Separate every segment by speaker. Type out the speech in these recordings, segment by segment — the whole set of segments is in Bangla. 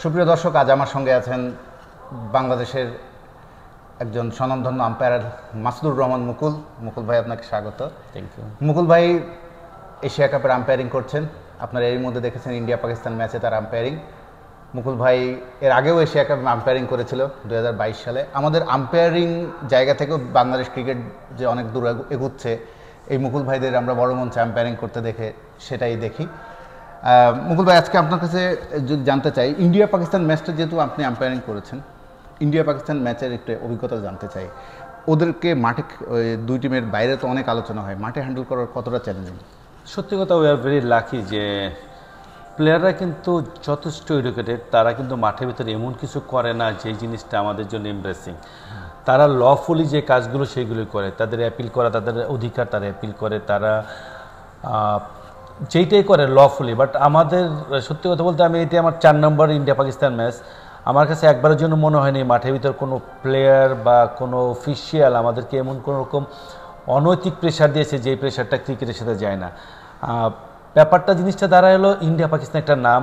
Speaker 1: সুপ্রিয় দর্শক, আজ আমার সঙ্গে আছেন বাংলাদেশের একজন স্বনামধন্য আম্পায়ার মাসুদুর রহমান মুকুল। মুকুল ভাই, আপনাকে স্বাগত।
Speaker 2: Thank you.
Speaker 1: মুকুল ভাই এশিয়া কাপের আম্পায়ারিং করছেন। আপনারা এর মধ্যে দেখেছেন ইন্ডিয়া পাকিস্তান ম্যাচে তার আম্পায়ারিং। মুকুল ভাই এর আগেও এশিয়া কাপে আম্পায়ারিং করেছিল 2022 সালে। আমাদের আম্পায়ারিং জায়গা থেকেও বাংলাদেশ ক্রিকেট যে অনেক দূর এগুচ্ছে, এই মুকুল ভাইদের আমরা বড় মঞ্চে আম্পায়ারিং করতে দেখে সেটাই দেখি। মুকুল ভাই, আজকে আপনার কাছে যদি জানতে চাই, ইন্ডিয়া পাকিস্তান ম্যাচটা যেহেতু আপনি আম্পায়ারিং করেছেন, ইন্ডিয়া পাকিস্তান ম্যাচের একটু অভিজ্ঞতা জানতে চাই। ওদেরকে মাঠে, দুই টিমের বাইরে তো অনেক আলোচনা হয়, মাঠে হ্যান্ডেল করার কতটা চ্যালেঞ্জিং?
Speaker 2: সত্যি কথা, উই আর ভেরি লাকি যে প্লেয়াররা কিন্তু যথেষ্ট এডুকেটেড। তারা কিন্তু মাঠের ভিতরে এমন কিছু করে না যেই জিনিসটা আমাদের জন্য এমব্রেসিং। তারা লফুলি যে কাজগুলো সেইগুলো করে, তাদের অ্যাপিল করা, তাদের অধিকার, তারা অ্যাপিল করে, তারা যেইটাই করে লফুলি। বাট আমাদের সত্যি কথা বলতে, আমি এটা আমার 4 নম্বর ইন্ডিয়া পাকিস্তান ম্যাচ। আমার কাছে একবারের জন্য মনে হয়নি মাঠের ভিতর কোনো প্লেয়ার বা কোনো অফিসিয়াল আমাদেরকে এমন কোনো রকম অনৈতিক প্রেশার দিয়েছে যেই প্রেশারটা ক্রিকেটের সাথে যায় না। ব্যাপারটা জিনিসটা দাঁড়ায় হলো, ইন্ডিয়া পাকিস্তান একটা নাম,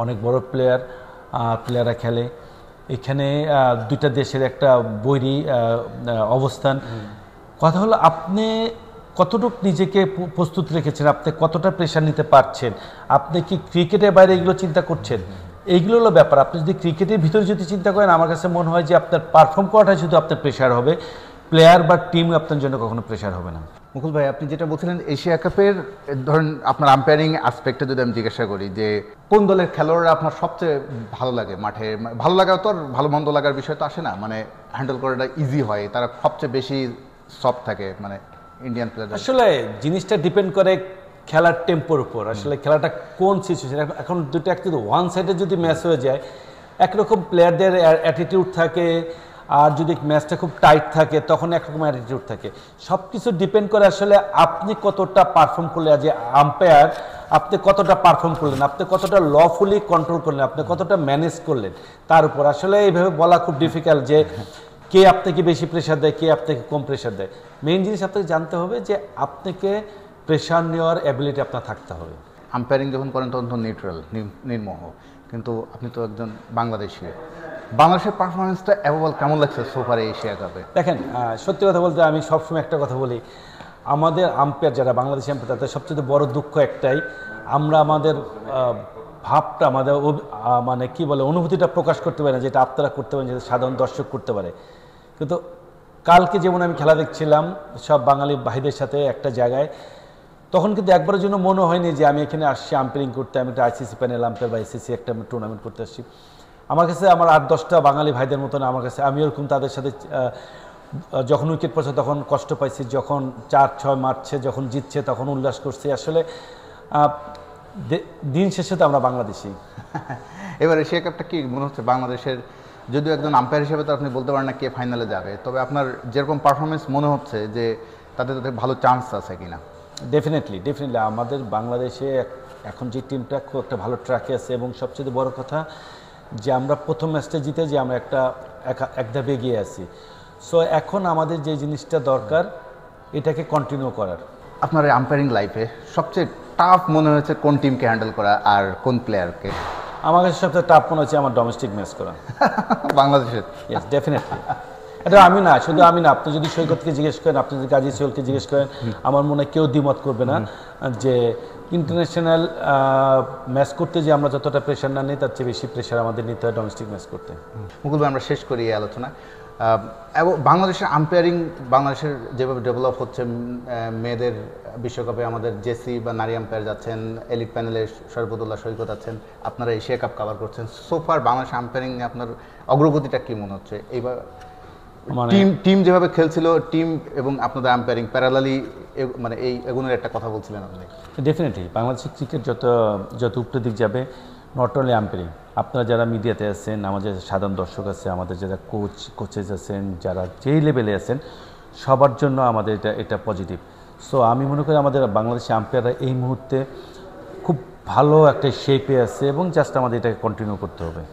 Speaker 2: অনেক বড় প্লেয়াররা খেলে এখানে। দুইটা দেশের একটা বৈরী অবস্থান। কথা হলো, আপনি কতটুকু নিজেকে প্রস্তুত রেখেছেন, আপনি কতটা প্রেশার নিতে পারছেন, আপনি কি ক্রিকেটের বাইরে এগুলো চিন্তা করছেন, এইগুলো হলো ব্যাপার। আপনি যদি ক্রিকেটের ভিতরে যদি চিন্তা করেন, আমার কাছে মনে হয় যে আপনার পারফর্ম করাটাই শুধু আপনার প্রেশার হবে, প্লেয়ার বা টিম আপনার জন্য কখনো প্রেশার হবে না।
Speaker 1: মুকুল ভাই, আপনি যেটা বলছিলেন এশিয়া কাপের, ধরেন আপনার আম্পায়ারিং অ্যাসপেক্টে যদি আমি জিজ্ঞাসা করি যে কোন দলের খেলোয়াড়রা আপনার সবচেয়ে ভালো লাগে মাঠে? ভালো লাগা তো আর ভালো মন্দ লাগার বিষয় তো আসে না, মানে হ্যান্ডেল করাটা ইজি হয়, তারা সবচেয়ে বেশি সফট থাকে, মানে ইন্ডিয়ান প্লেয়ার। আসলে
Speaker 2: জিনিসটা ডিপেন্ড করে খেলার টেম্পোর উপর। আসলে খেলাটা কোন সিচুয়েশন, এখন দুটো একটু ওয়ান সাইডে যদি ম্যাচ হয়ে যায়, একরকম প্লেয়ারদের অ্যাটিটিউড থাকে, আর যদি ম্যাচটা খুব টাইট থাকে তখন একরকম অ্যাটিটিউড থাকে। সব কিছু ডিপেন্ড করে আসলে আপনি কতটা পারফর্ম করলেন, যে আম্পায়ার আপনি কতটা পারফর্ম করলেন, আপনি কতটা লফুলি কন্ট্রোল করলেন, আপনি কতটা ম্যানেজ করলেন, তার উপর। আসলে এইভাবে বলা খুব ডিফিকাল্ট যে কে আপনাকে বেশি প্রেশার দেয়, কে আপনাকে কম প্রেশার দেয়। মেইন জিনিস আপনাকে জানতে হবে যে আপনাকে প্রেশার নেওয়ার অ্যাবিলিটি আপনার থাকতে হবে।
Speaker 1: আম্পায়ারিং যখন করেন তখন তো নিউট্রাল, নির্মোহ, কিন্তু আপনি তো একজন বাংলাদেশি। বাংলাদেশের পারফরমেন্সটা অ্যাভাল কেমন লাগছে সোফারে এশিয়া কাপে?
Speaker 2: দেখেন, সত্যি কথা বলতে আমি সবসময় একটা কথা বলি, আমাদের আম্পায়ার যারা বাংলাদেশি আম্পায়ার, তাদের সবচেয়ে বড় দুঃখ একটাই, আমরা আমাদের ভাবটা, আমাদের মানে কি বলে, অনুভূতিটা প্রকাশ করতে পারি না, যেটা আপনারা করতে পারেন, যেটা সাধারণ দর্শক করতে পারে। কিন্তু কালকে যেমন আমি খেলা দেখছিলাম সব বাঙালি ভাইদের সাথে একটা জায়গায়, তখন কিন্তু একবারের জন্য মনে হয়নি যে আমি এখানে আসছি আম্পায়ারিং করতে, আমি একটা আইসিসি প্যানেল আম্পায়ার বা আইসিসি একটা টুর্নামেন্ট করতে আসছি। আমার কাছে আমার 8-10টা বাঙালি ভাইদের মতন আমার কাছে, আমি ওরকম তাদের সাথে যখন উইকেট পড়ছে তখন কষ্ট পাইছি, যখন 4-6 মারছে, যখন জিতছে তখন উল্লাস করছি। আসলে দিন শেষে তো আমরা বাংলাদেশি।
Speaker 1: এবার এশিয়া কাপটা কি মনে হচ্ছে বাংলাদেশের, যদিও একজন আম্পায়ার হিসেবে তো আপনি বলতে পারেন না কে ফাইনালে যাবে, তবে আপনার যেরকম পারফরমেন্স মনে হচ্ছে যে তাদের ভালো চান্স আছে কিনা?
Speaker 2: ডেফিনেটলি আমাদের বাংলাদেশে এখন যে টিমটা খুব একটা ভালো ট্র্যাকে আছে, এবং সবচেয়ে বড় কথা যে আমরা প্রথম ম্যাচটা জিতে যে আমরা এক ধাপ এগিয়ে আছি। সো এখন আমাদের যে জিনিসটা দরকার, এটাকে কন্টিনিউ করার। আপনার
Speaker 1: আম্পায়ারিং লাইফে সবচেয়ে টাফ মনে হয়েছে কোন টিমকে হ্যান্ডেল করা আর কোন প্লেয়ারকে?
Speaker 2: আমার কাছে সবচেয়ে টাফ মনে হচ্ছে আমার ডোমেস্টিক ম্যাচ করা
Speaker 1: বাংলাদেশের।
Speaker 2: Yes, definitely. এটা আমি না, শুধু আমি না, আপনি যদি সৈকতকে জিজ্ঞেস করেন, আপনি যদি কাজী সোহেলকে জিজ্ঞেস করেন, আমার মনে হয় কেউ দ্বিমত করবে না যে ইন্টারন্যাশনাল ম্যাচ করতে যে আমরা যতটা প্রেশার না নিই, তার চেয়ে বেশি প্রেশার আমাদের নিতে হয় ডোমেস্টিক ম্যাচ করতে।
Speaker 1: মুকুল ভাই, আমরা শেষ করি এই আলোচনা। এবং বাংলাদেশের আম্পায়ারিং, বাংলাদেশের যেভাবে ডেভেলপ হচ্ছে, মেয়েদের বিশ্বকাপে আমাদের জেসি বা নারী আম্পায়ার যাচ্ছেন, এলিট প্যানেলে শরফুদ্দৌলা সৈকত আছেন, আপনারা এশিয়া কাপ কভার করছেন, সোফার বাংলাদেশ আম্পায়ারিং আপনার অগ্রগতিটা কী মনে হচ্ছে? এইবার টিম যেভাবে খেলছিল, টিম এবং আপনাদের আম্পায়ারিং প্যারালালি, মানে এই এগুলোর একটা কথা বলছিলেন আপনি।
Speaker 2: ডেফিনেটলি বাংলাদেশের ক্রিকেট যত উপরের দিক যাবে, নট অনলি আম্পায়ারিং, আপনারা যারা মিডিয়াতে আছেন, আমাদের সাধারণ দর্শক আছে, আমাদের যারা কোচেস আছেন, যারা যেই লেভেলে আছেন, সবার জন্য আমাদের এটা পজিটিভ। সো আমি মনে করি আমাদের বাংলাদেশি আম্পায়াররা এই মুহূর্তে খুব ভালো একটা শেপে আছে, এবং জাস্ট আমাদের এটাকে কন্টিনিউ করতে হবে।